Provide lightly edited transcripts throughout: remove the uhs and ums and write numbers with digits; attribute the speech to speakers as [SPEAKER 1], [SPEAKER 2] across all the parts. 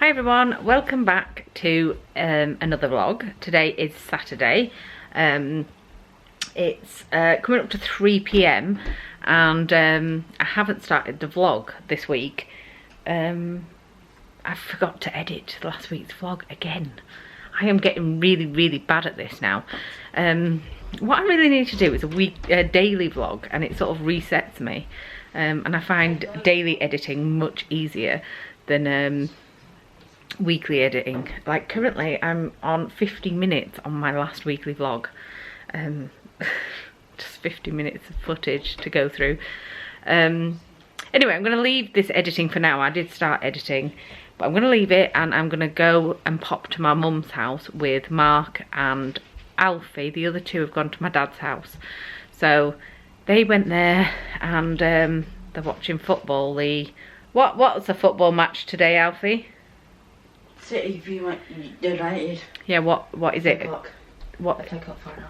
[SPEAKER 1] Hi everyone, welcome back to another vlog. Today is Saturday. It's coming up to 3 PM and I haven't started the vlog this week. I forgot to edit last week's vlog again. I am getting really bad at this now. What I really need to do is a daily vlog, and it sort of resets me. And I find daily editing much easier than weekly editing. Like currently I'm on 50 minutes on my last weekly vlog. Just 50 minutes of footage to go through. Anyway, I'm going to leave this editing for now. I did start editing, but I'm going to leave it, and I'm going to go and pop to my mum's house with Mark and Alfie. The other two have gone to my dad's house. So they went there and they're watching football. What's the football match today, Alfie?
[SPEAKER 2] City v United.
[SPEAKER 1] Yeah, what is it? What?
[SPEAKER 2] FA Cup final.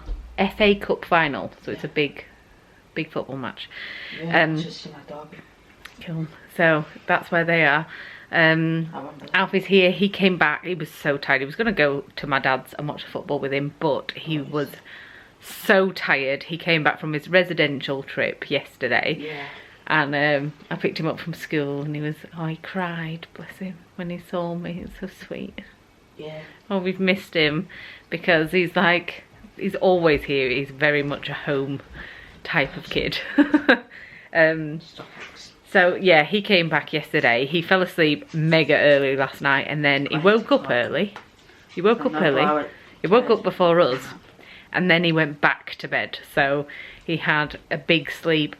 [SPEAKER 1] FA Cup final. So it's a big football match.
[SPEAKER 2] Yeah, just in my derby.
[SPEAKER 1] Cool. So that's where they are. Alfie's here. He came back. He was so tired. He was going to go to my dad's and watch football with him, but he was so tired. He came back from his residential trip yesterday.
[SPEAKER 2] Yeah.
[SPEAKER 1] And I picked him up from school, and he cried, bless him, when he saw me. It's so sweet.
[SPEAKER 2] Yeah.
[SPEAKER 1] Oh, we've missed him because he's always here. He's very much a home type of kid. So yeah, he came back yesterday. He fell asleep mega early last night, and then he woke up early. He woke up early. He woke up before us, and then he went back to bed. So he had a big sleep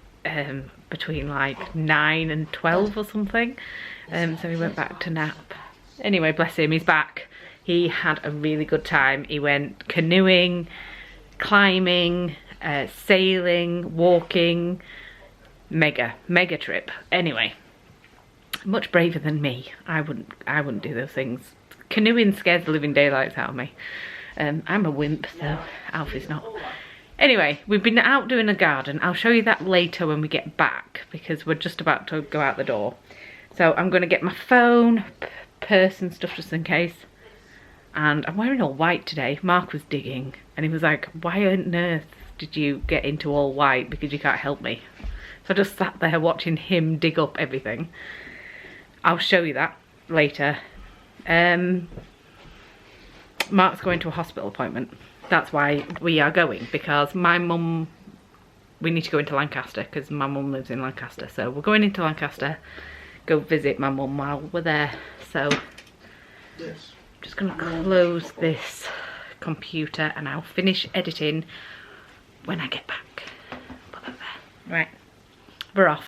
[SPEAKER 1] between like 9 and 12 or something. So he went back to nap. Anyway, bless him, he's back. He had a really good time. He went canoeing, climbing, sailing, walking. Mega trip. Anyway, much braver than me. I wouldn't do those things. Canoeing scares the living daylights out of me. I'm a wimp, so Alfie's not. Anyway, we've been out doing the garden. I'll show you that later when we get back, because we're just about to go out the door. So I'm going to get my phone, purse and stuff just in case. And I'm wearing all white today. Mark was digging and he was like, why on earth did you get into all white? Because you can't help me. So I just sat there watching him dig up everything. I'll show you that later. Mark's going to a hospital appointment. That's why we are going, because my mum, we need to go into Lancaster because my mum lives in Lancaster. So we're going into Lancaster, go visit my mum while we're there. So yes. I'm just going to close this computer and I'll finish editing when I get back. Put that there. Right, we're off.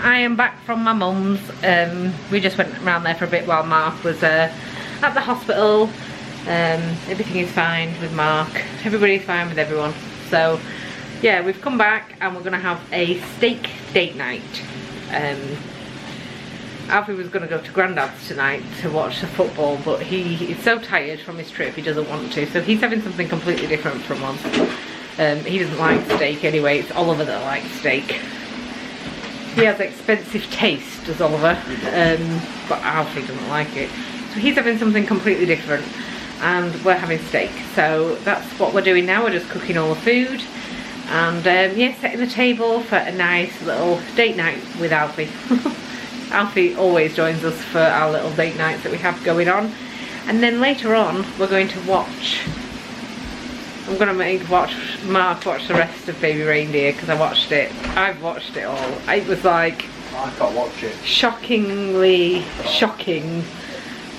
[SPEAKER 1] I am back from my mum's. We just went around there for a bit while Mark was at the hospital. Everything is fine with Mark. Everybody's fine with everyone. So yeah, we've come back and we're gonna have a steak date night. Alfie was gonna go to Grandad's tonight to watch the football, but he is so tired from his trip he doesn't want to. So he's having something completely different from us. He doesn't like steak anyway. It's Oliver that likes steak. He has expensive taste, does Oliver, but Alfie doesn't like it. So he's having something completely different, and we're having steak. So that's what we're doing now. We're just cooking all the food. And yeah, setting the table for a nice little date night with Alfie. Alfie always joins us for our little date nights that we have going on. And then later on, we're going to watch, I'm going to make Mark watch the rest of Baby Reindeer, because I've watched it all. It was like,
[SPEAKER 3] I can't watch it.
[SPEAKER 1] Shockingly shocking.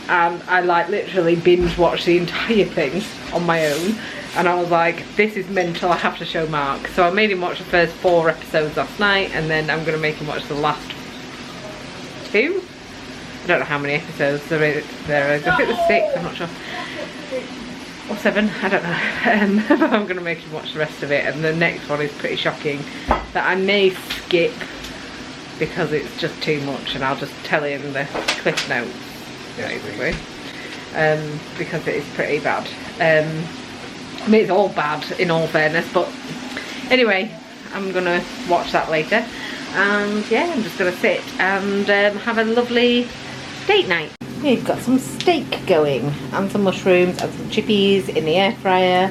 [SPEAKER 1] And I like literally binge watched the entire thing on my own. And I was like, this is mental, I have to show Mark. So I made him watch the first 4 episodes last night, and then I'm going to make him watch the last 2. I don't know how many episodes there is. I think there's 6, I'm not sure. Or 7, I don't know. But I'm going to make him watch the rest of it, and the next one is pretty shocking that I may skip because it's just too much, and I'll just tell him the cliff notes, basically. Because it is pretty bad. I mean, it's all bad in all fairness, but anyway, I'm gonna watch that later. And yeah, I'm just gonna sit and have a lovely date night. We've got some steak going and some mushrooms and some chippies in the air fryer.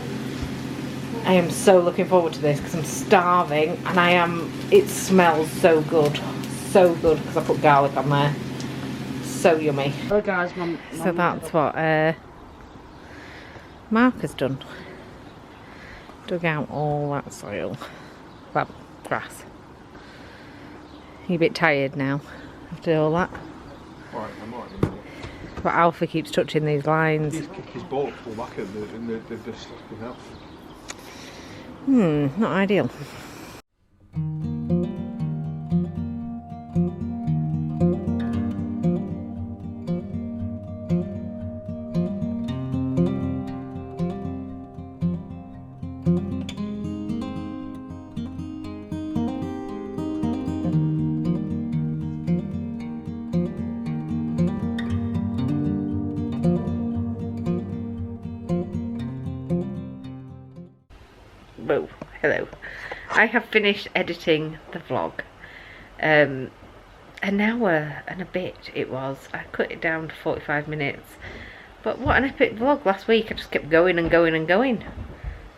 [SPEAKER 1] I am so looking forward to this because I'm starving, and it smells so good because I put garlic on there. So yummy.
[SPEAKER 2] Oh guys,
[SPEAKER 1] So that's what Mark has done. Dug out all that soil, well, grass. You a bit tired now after all that?
[SPEAKER 3] Right, I'm right in a minute.
[SPEAKER 1] But Alfie keeps touching these lines.
[SPEAKER 3] He's kicked his ball full back and they've just been out.
[SPEAKER 1] Not ideal. Whoa, hello. I have finished editing the vlog. An hour and a bit it was. I cut it down to 45 minutes. But what an epic vlog last week. I just kept going and going and going.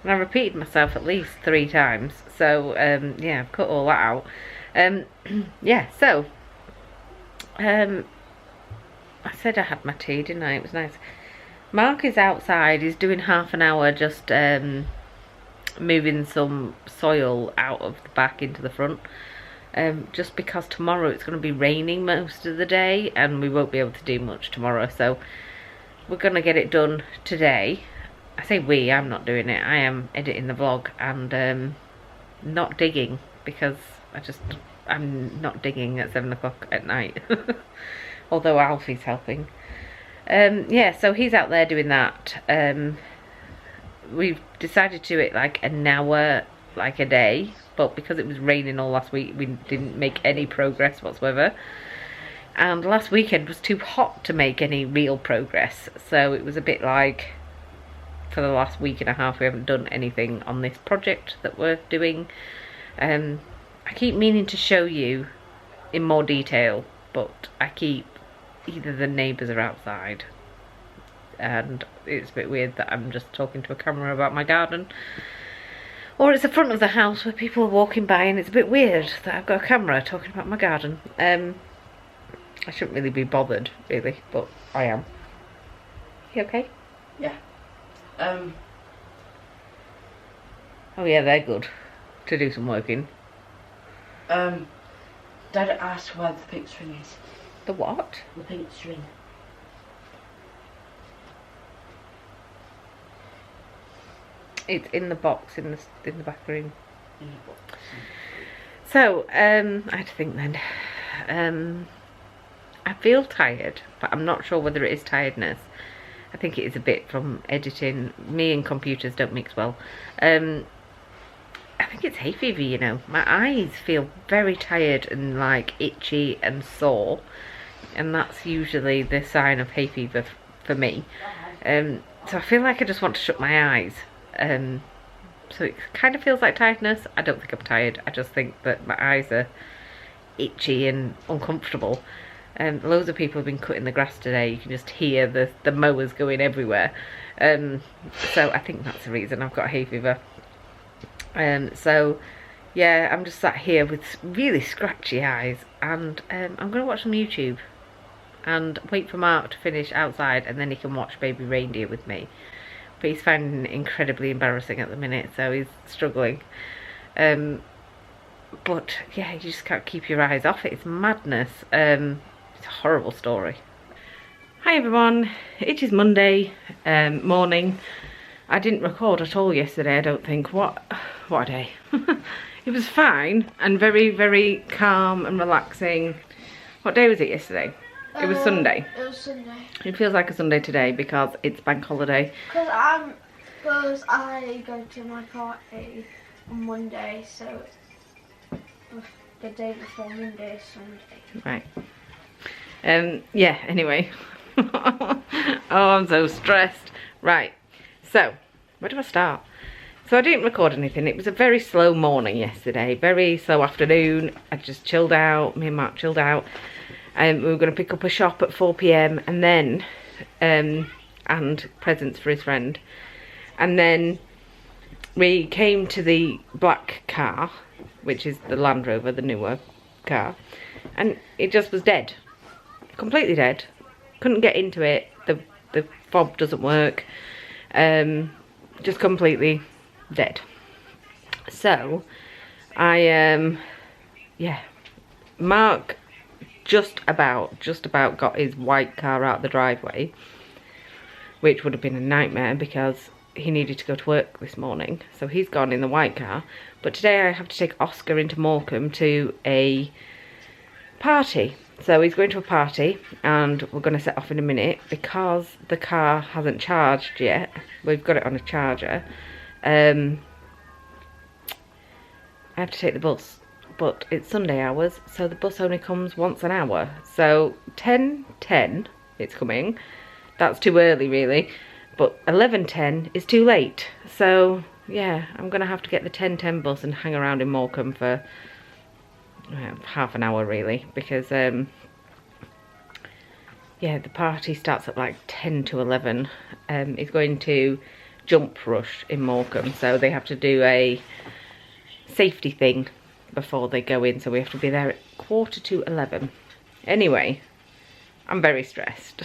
[SPEAKER 1] And I repeated myself at least 3 times. So, yeah, I've cut all that out. Yeah, so. I said I had my tea, didn't I? It was nice. Mark is outside. He's doing half an hour just moving some soil out of the back into the front, just because tomorrow it's going to be raining most of the day and we won't be able to do much tomorrow, so we're going to get it done today. I say we, I'm not doing it. I am editing the vlog and not digging, because I'm not digging at 7 o'clock at night. Although Alfie's helping. Yeah, so he's out there doing that. We've decided to do it like an hour, like a day, but because it was raining all last week, we didn't make any progress whatsoever. And last weekend was too hot to make any real progress, so it was a bit like, for the last week and a half, we haven't done anything on this project that we're doing. I keep meaning to show you in more detail, but either the neighbours are outside, and it's a bit weird that I'm just talking to a camera about my garden, or it's the front of the house where people are walking by, and it's a bit weird that I've got a camera talking about my garden. I shouldn't really be bothered, really, but I am. You okay?
[SPEAKER 2] Yeah.
[SPEAKER 1] Oh yeah, they're good to do some work in.
[SPEAKER 2] Dad asked where the pink string is.
[SPEAKER 1] The what?
[SPEAKER 2] The pink string.
[SPEAKER 1] It's in the box in the back room.
[SPEAKER 2] In the box.
[SPEAKER 1] So, I had to think then. I feel tired, but I'm not sure whether it is tiredness. I think it is a bit from editing. Me and computers don't mix well. I think it's hay fever, you know. My eyes feel very tired and like itchy and sore, and that's usually the sign of hay fever for me. So I feel like I just want to shut my eyes. So it kind of feels like tiredness. I don't think I'm tired. I just think that my eyes are itchy and uncomfortable. Loads of people have been cutting the grass today. You can just hear the mowers going everywhere. So I think that's the reason I've got hay fever. So yeah, I'm just sat here with really scratchy eyes, and I'm going to watch some YouTube and wait for Mark to finish outside, and then he can watch Baby Reindeer with me. But he's finding it incredibly embarrassing at the minute, so he's struggling. But yeah, you just can't keep your eyes off it. It's madness. It's a horrible story. Hi everyone, it is Monday morning. I didn't record at all yesterday, I don't think. What a day. It was fine and very, very calm and relaxing. What day was it yesterday? It was Sunday.
[SPEAKER 4] It was Sunday.
[SPEAKER 1] It feels like a Sunday today because it's bank holiday.
[SPEAKER 4] Because I go to my party on Monday, so the day before Monday is Sunday.
[SPEAKER 1] Right. Yeah, anyway. Oh, I'm so stressed. Right. So, where do I start? So I didn't record anything. It was a very slow morning yesterday. Very slow afternoon. I just chilled out. Me and Mark chilled out. We were going to pick up a shop at 4 PM and then, and presents for his friend. And then we came to the black car, which is the Land Rover, the newer car. And it just was dead. Completely dead. Couldn't get into it. The fob doesn't work. Just completely dead. So I yeah, Mark just about got his white car out the driveway, which would have been a nightmare because he needed to go to work this morning, so he's gone in the white car. But today I have to take Oscar into Morecambe to a party. So he's going to a party and we're going to set off in a minute because the car hasn't charged yet. We've got it on a charger. I have to take the bus, but it's Sunday hours, so the bus only comes once an hour. So 10:10 it's coming. That's too early really, but 11:10 is too late. So yeah, I'm going to have to get the 10:10 bus and hang around in Morecambe for half an hour really, because yeah, the party starts at like 10 to 11. It's going to Jump Rush in Morecambe, so they have to do a safety thing before they go in, so we have to be there at 11:15. Anyway, I'm very stressed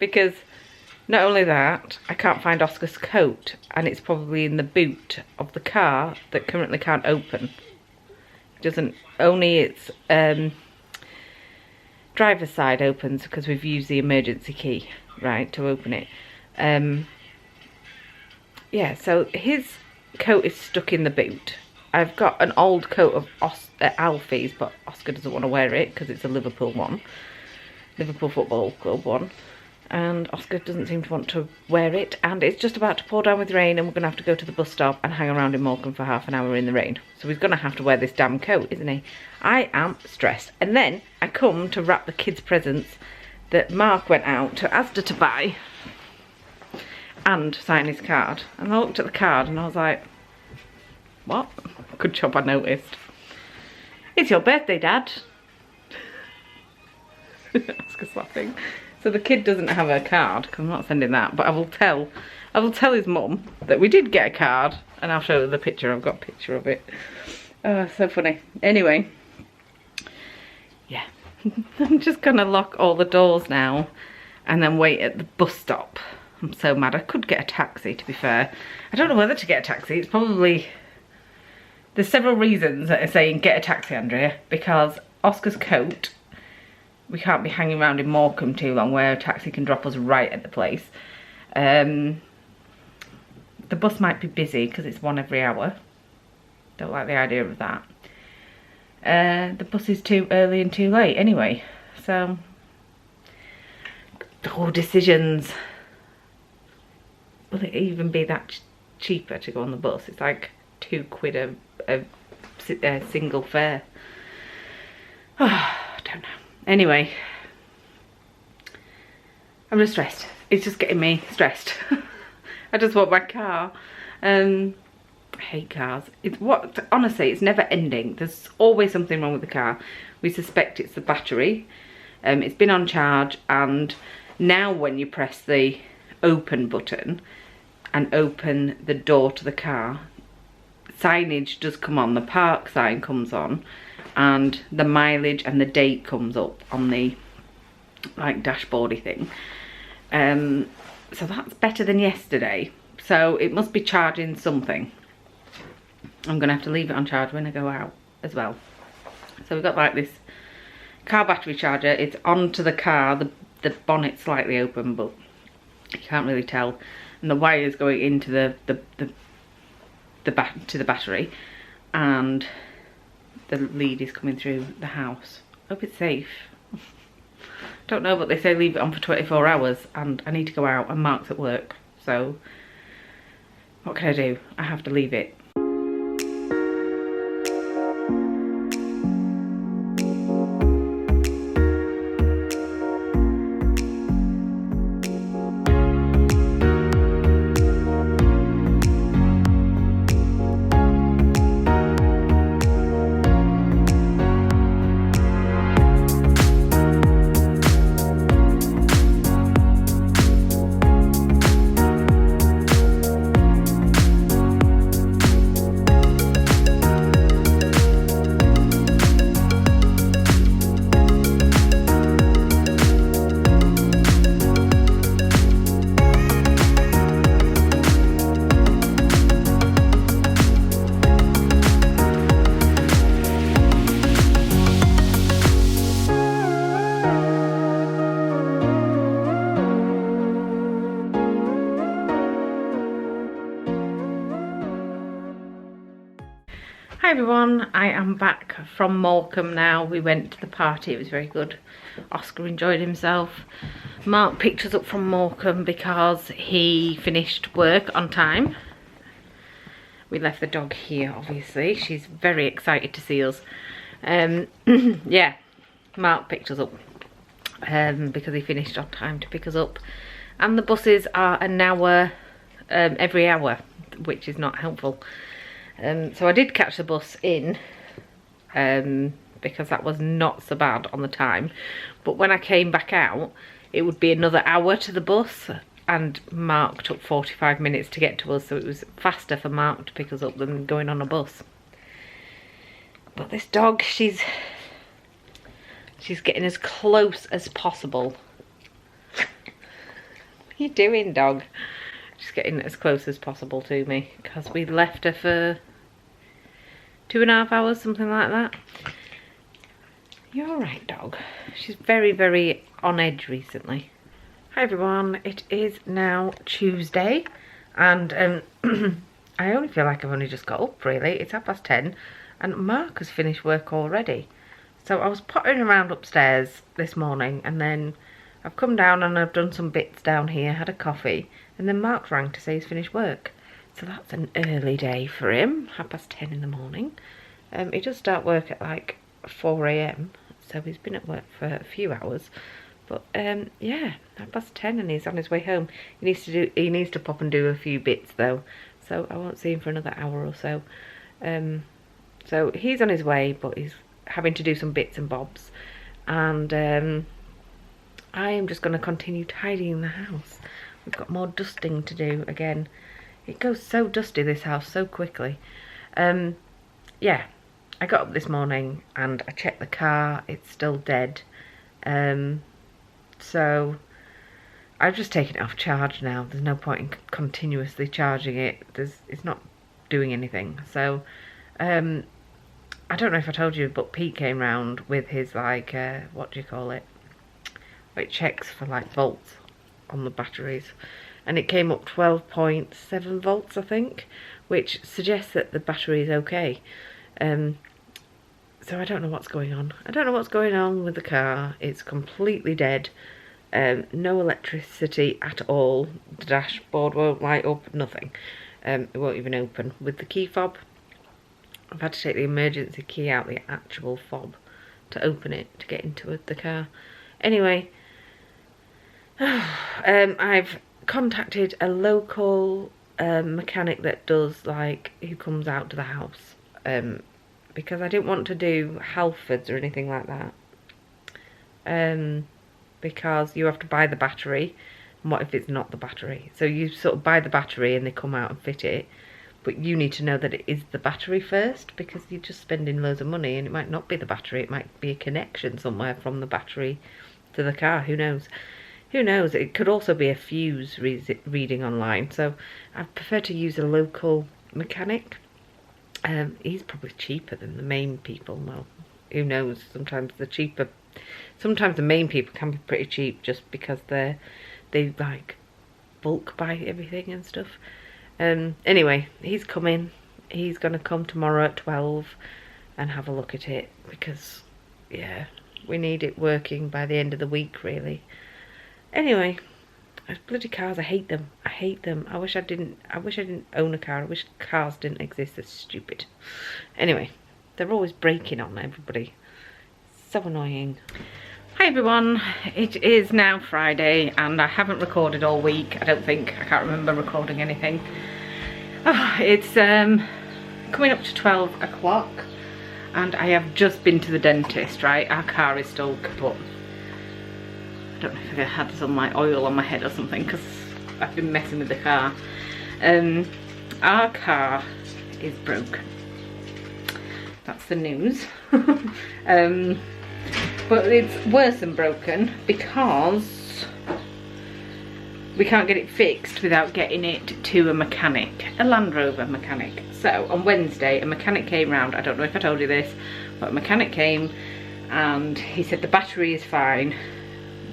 [SPEAKER 1] because not only that, I can't find Oscar's coat, and it's probably in the boot of the car that currently can't open. Doesn't, only its driver's side opens because we've used the emergency key, right, to open it. Yeah, so his coat is stuck in the boot. I've got an old coat of Alfie's, but Oscar doesn't want to wear it because it's a Liverpool one, Liverpool Football Club one, and Oscar doesn't seem to want to wear it, and it's just about to pour down with rain, and we're going to have to go to the bus stop and hang around in Morecambe for half an hour in the rain. So he's going to have to wear this damn coat, isn't he? I am stressed. And then I come to wrap the kids' presents that Mark went out to Asda to buy and sign his card. And I looked at the card and I was like, what? Good job I noticed. It's your birthday, Dad. Oscar's laughing. So the kid doesn't have a card, because I'm not sending that, but I will tell his mum that we did get a card, and I'll show her the picture. I've got a picture of it. Oh, so funny. Anyway, yeah. I'm just gonna lock all the doors now and then wait at the bus stop. I'm so mad. I could get a taxi, to be fair. I don't know whether to get a taxi. It's probably, there's several reasons that are saying get a taxi, Andrea, because Oscar's coat, we can't be hanging around in Morecambe too long where a taxi can drop us right at the place. The bus might be busy because it's one every hour. Don't like the idea of that. The bus is too early and too late anyway. So, oh, decisions. Will it even be that cheaper to go on the bus? It's like £2 a single fare. Oh, I don't know. Anyway, I'm just stressed. It's just getting me stressed. I just want my car. I hate cars. Honestly, it's never ending. There's always something wrong with the car. We suspect it's the battery. It's been on charge, and now when you press the open button and open the door to the car, signage does come on, the park sign comes on, and the mileage and the date comes up on the like dashboardy thing. So that's better than yesterday. So it must be charging something. I'm gonna have to leave it on charge when I go out as well. So we've got like this car battery charger. It's onto the car, the bonnet's slightly open, but you can't really tell. And the wire's going into the battery, and the lead is coming through the house. Hope it's safe. Don't know, but they say leave it on for 24 hours, and I need to go out and Mark's at work. So what can I do? I have to leave it. Hi everyone, I am back from Morecambe now. We went to the party, it was very good. Oscar enjoyed himself. Mark picked us up from Morecambe because he finished work on time. We left the dog here, obviously. She's very excited to see us. Yeah, Mark picked us up because he finished on time to pick us up. And the buses are an hour, every hour, which is not helpful. So I did catch the bus in because that was not so bad on the time, but when I came back out it would be another hour to the bus, and Mark took 45 minutes to get to us, so it was faster for Mark to pick us up than going on a bus. But this dog, she's getting as close as possible. What are you doing, dog? She's getting as close as possible to me because we left her for 2.5 hours, something like that. You're alright, dog. She's very, very on edge recently. Hi everyone, it is now Tuesday, and I only feel like I've only just got up really. It's 10:30 and Mark has finished work already. So I was pottering around upstairs this morning, and then I've come down and I've done some bits down here, had a coffee, and then Mark rang to say he's finished work. So that's an early day for him, 10:30 in the morning. He does start work at like 4 AM, so he's been at work for a few hours. But yeah, 10:30 and he's on his way home. He needs to pop and do a few bits though, so I won't see him for another hour or so. So he's on his way, but he's having to do some bits and bobs, and I am just going to continue tidying the house. We've got more dusting to do again. It goes so dusty, this house, so quickly. Yeah, I got up this morning and I checked the car. It's still dead. So I've just taken it off charge now. There's no point in continuously charging it. It's not doing anything. So I don't know if I told you, but Pete came round with his like what do you call it? It checks for like volts on the batteries, and it came up 12.7 volts I think, which suggests that the battery is okay. So I don't know what's going on. I don't know what's going on with the car. It's completely dead. No electricity at all. The dashboard won't light up, nothing. It won't even open with the key fob. I've had to take the emergency key out, the actual fob, to open it, to get into the car. Anyway, I've contacted a local mechanic that does like, who comes out to the house, because I didn't want to do Halfords or anything like that, because you have to buy the battery, and what if it's not the battery? So you sort of buy the battery and they come out and fit it, but you need to know that it is the battery first, because you're just spending loads of money and it might not be the battery, it might be a connection somewhere from the battery to the car, who knows. Who knows, it could also be a fuse reading online, so I prefer to use a local mechanic. He's probably cheaper than the main people. Well, who knows, sometimes the main people can be pretty cheap just because they like bulk buy everything and stuff. Anyway, he's coming. He's gonna come tomorrow at 12 and have a look at it, because yeah, we need it working by the end of the week really. Anyway, those bloody cars, I hate them. I hate them. I wish I didn't own a car. I wish cars didn't exist. They're stupid. Anyway, they're always braking on everybody. So annoying. Hi everyone, it is now Friday and I haven't recorded all week. I don't think. I can't remember recording anything. Oh, it's coming up to 12 o'clock and I have just been to the dentist, right? Our car is still kaput. I don't know if I had some like oil on my head or something, because I've been messing with the car. Our car is broke. That's the news. But it's worse than broken because we can't get it fixed without getting it to a mechanic, a Land Rover mechanic. So on Wednesday a mechanic came round. I don't know if I told you this, but a mechanic came and he said the battery is fine.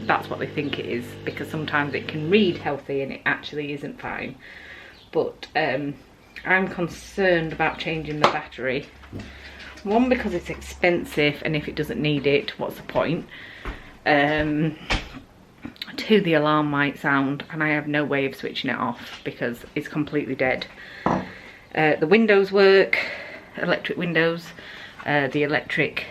[SPEAKER 1] That's what they think it is, because sometimes it can read healthy and it actually isn't fine. But I'm concerned about changing the battery. One, because it's expensive and if it doesn't need it, what's the point? Two, the alarm might sound and I have no way of switching it off because it's completely dead. The windows work, electric windows, the electric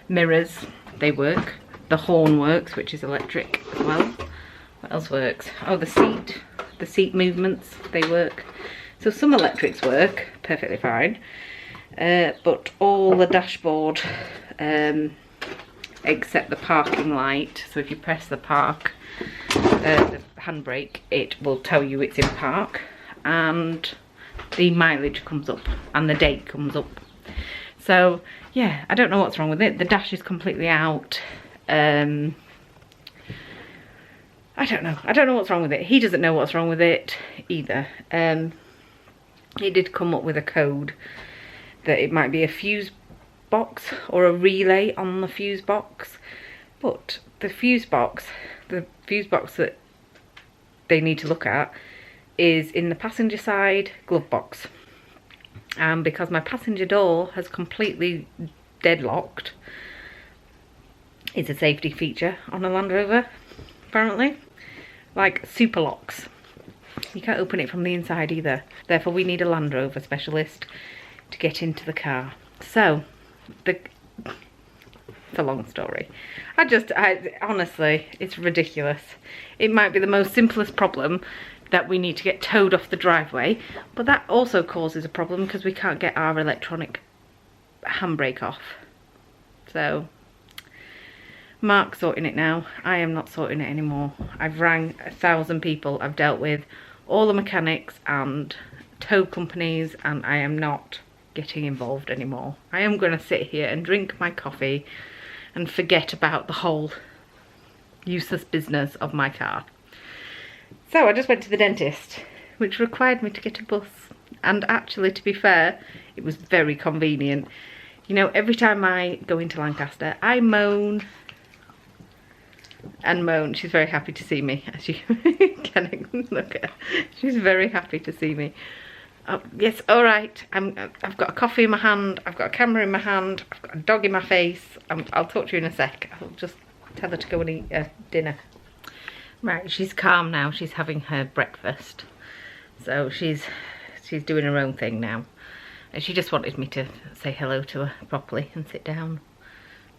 [SPEAKER 1] mirrors, they work. The horn works, which is electric as well. What else works? Oh, the seat movements, they work. So some electrics work perfectly fine, but all the dashboard, except the parking light. So if you press the the handbrake, it will tell you it's in park, and the mileage comes up and the date comes up. So yeah, I don't know what's wrong with it. The dash is completely out. I don't know what's wrong with it. He doesn't know what's wrong with it either. He did come up with a code that it might be a fuse box or a relay on the fuse box, but the fuse box that they need to look at is in the passenger side glove box. And because my passenger door has completely deadlocked, it's a safety feature on a Land Rover apparently, like super locks. You can't open it from the inside either. Therefore we need a Land Rover specialist to get into the car. So it's a long story. I honestly, it's ridiculous. It might be the most simplest problem, that we need to get towed off the driveway, but that also causes a problem because we can't get our electronic handbrake off. So Mark's sorting it now. I am not sorting it anymore. I've rang 1,000 people. I've dealt with all the mechanics and tow companies, and I am not getting involved anymore. I am going to sit here and drink my coffee and forget about the whole useless business of my car. So I just went to the dentist, which required me to get a bus. And actually, to be fair, it was very convenient. You know, every time I go into Lancaster, I moan and moan. She's very happy to see me, as you can look at her. She's very happy to see me. Oh, yes, all right. I've got a coffee in my hand. I've got a camera in my hand. I've got a dog in my face. I'll talk to you in a sec. I'll just tell her to go and eat dinner. Right, she's calm now. She's having her breakfast. So she's doing her own thing now. And she just wanted me to say hello to her properly and sit down.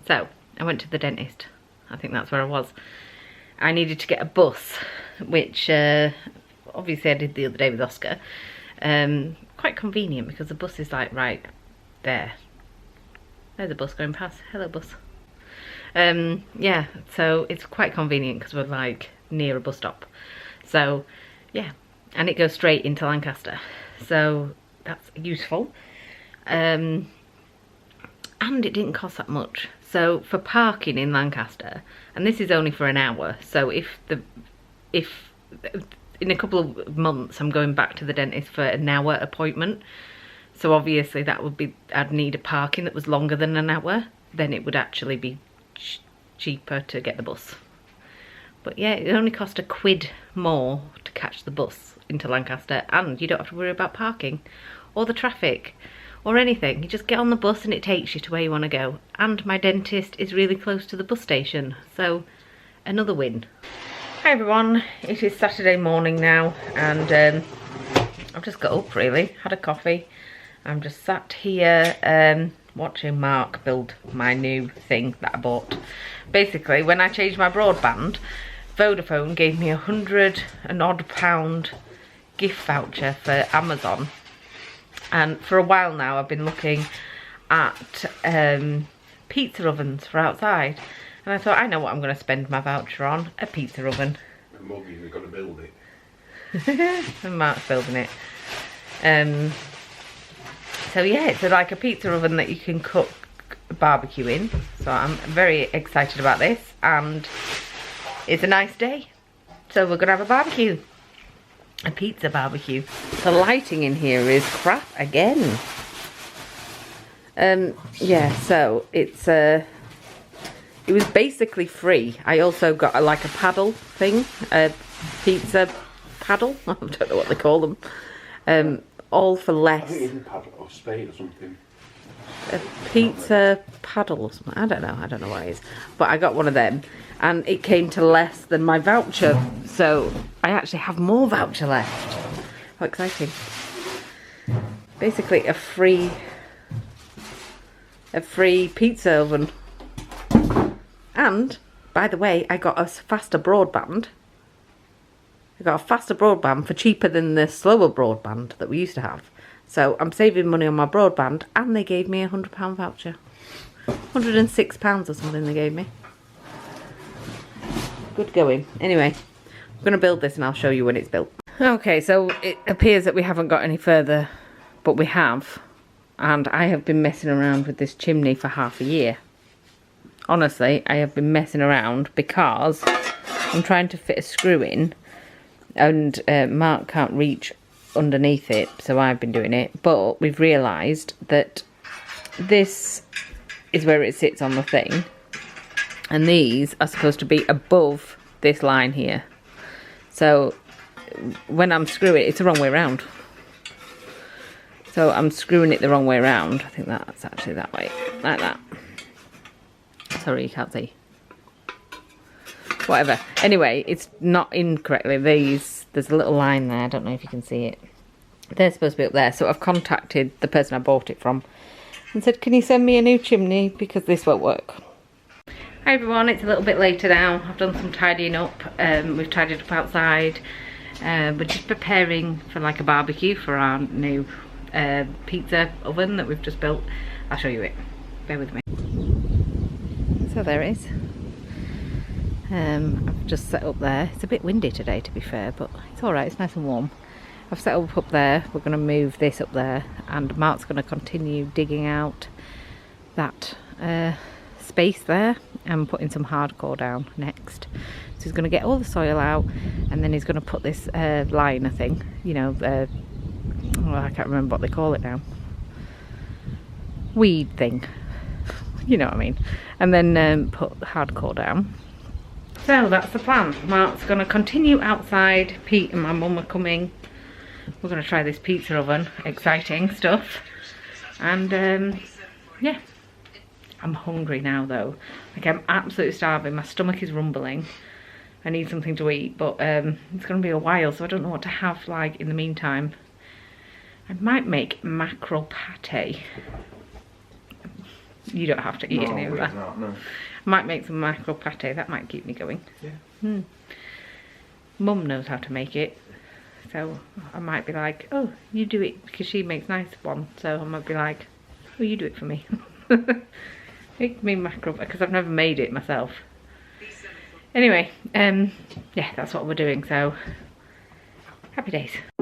[SPEAKER 1] So I went to the dentist. I think that's where I was. I needed to get a bus, which obviously I did the other day with Oscar. Quite convenient because the bus is like right there. There's a bus going past. Hello, bus. Yeah, so it's quite convenient because we're like near a bus stop. So yeah, and it goes straight into Lancaster, so that's useful. And it didn't cost that much. So for parking in Lancaster, and this is only for an hour, so if in a couple of months I'm going back to the dentist for an hour appointment, so obviously that would be, I'd need a parking that was longer than an hour, then it would actually be cheaper to get the bus. But yeah, it only cost £1 more to catch the bus into Lancaster, and you don't have to worry about parking or the traffic or anything. You just get on the bus and it takes you to where you want to go. And my dentist is really close to the bus station, so another win. Hi everyone, it is Saturday morning now, and I've just got up really, had a coffee. I'm just sat here watching Mark build my new thing that I bought. Basically, when I changed my broadband, Vodafone gave me £100 and odd gift voucher for Amazon. And for a while now I've been looking at pizza ovens for outside. And I thought, I know what I'm going to spend my voucher on, a pizza oven.
[SPEAKER 3] The muggies have got to build it.
[SPEAKER 1] And Mark's building it. So yeah, it's like a pizza oven that you can cook barbecue in. So I'm very excited about this, and it's a nice day. So we're going to have a barbecue. A pizza barbecue. The lighting in here is crap again. Yeah, so it's it was basically free. I also got like a paddle thing, a pizza paddle. I don't know what they call them. All for less.
[SPEAKER 3] I think it's a paddle or spade or something.
[SPEAKER 1] A pizza paddle or something. I don't know what it is. But I got one of them, and it came to less than my voucher, so I actually have more voucher left. How exciting. Basically a free pizza oven. And by the way, I got a faster broadband. I got a faster broadband for cheaper than the slower broadband that we used to have. So I'm saving money on my broadband, and they gave me a £100 voucher. £106 or something they gave me. Good going. Anyway, I'm going to build this and I'll show you when it's built. Okay, so it appears that we haven't got any further, but we have. And I have been messing around with this chimney for half a year. Honestly, I have been messing around because I'm trying to fit a screw in, and Mark can't reach underneath it, so I've been doing it. But we've realised that this is where it sits on the thing, and these are supposed to be above this line here. So when I'm screwing it, it's the wrong way around. So I'm screwing it the wrong way around. I think that's actually that way, like that. Sorry, you can't see. Whatever. Anyway, it's not in correctly. There's a little line there. I don't know if you can see it. They're supposed to be up there. So I've contacted the person I bought it from and said, can you send me a new chimney because this won't work. Hi everyone, it's a little bit later now. I've done some tidying up. We've tidied up outside. We're just preparing for like a barbecue for our new pizza oven that we've just built. I'll show you it. Bear with me. So there it is. I've just set up there. It's a bit windy today, to be fair, but it's alright, it's nice and warm. I've set up there. We're going to move this up there, and Mark's going to continue digging out that space there and putting some hardcore down next. So he's going to get all the soil out, and then he's going to put this liner thing, you know, oh, I can't remember what they call it now. Weed thing. You know what I mean. And then put hardcore down. So that's the plan. Mark's going to continue outside. Pete and my mum are coming. We're going to try this pizza oven. Exciting stuff. And yeah. I'm hungry now though. Like, I'm absolutely starving. My stomach is rumbling. I need something to eat, but it's going to be a while, so I don't know what to have like in the meantime. I might make mackerel pate. You don't have to eat any of that.
[SPEAKER 3] No.
[SPEAKER 1] I might make some mackerel pate. That might keep me going. Yeah. Mum knows how to make it, so I might be like, oh, you do it, because she makes nice one. So I might be like, oh, you do it for me. Make me mackerel, because I've never made it myself. Anyway, yeah, that's what we're doing. So Happy days.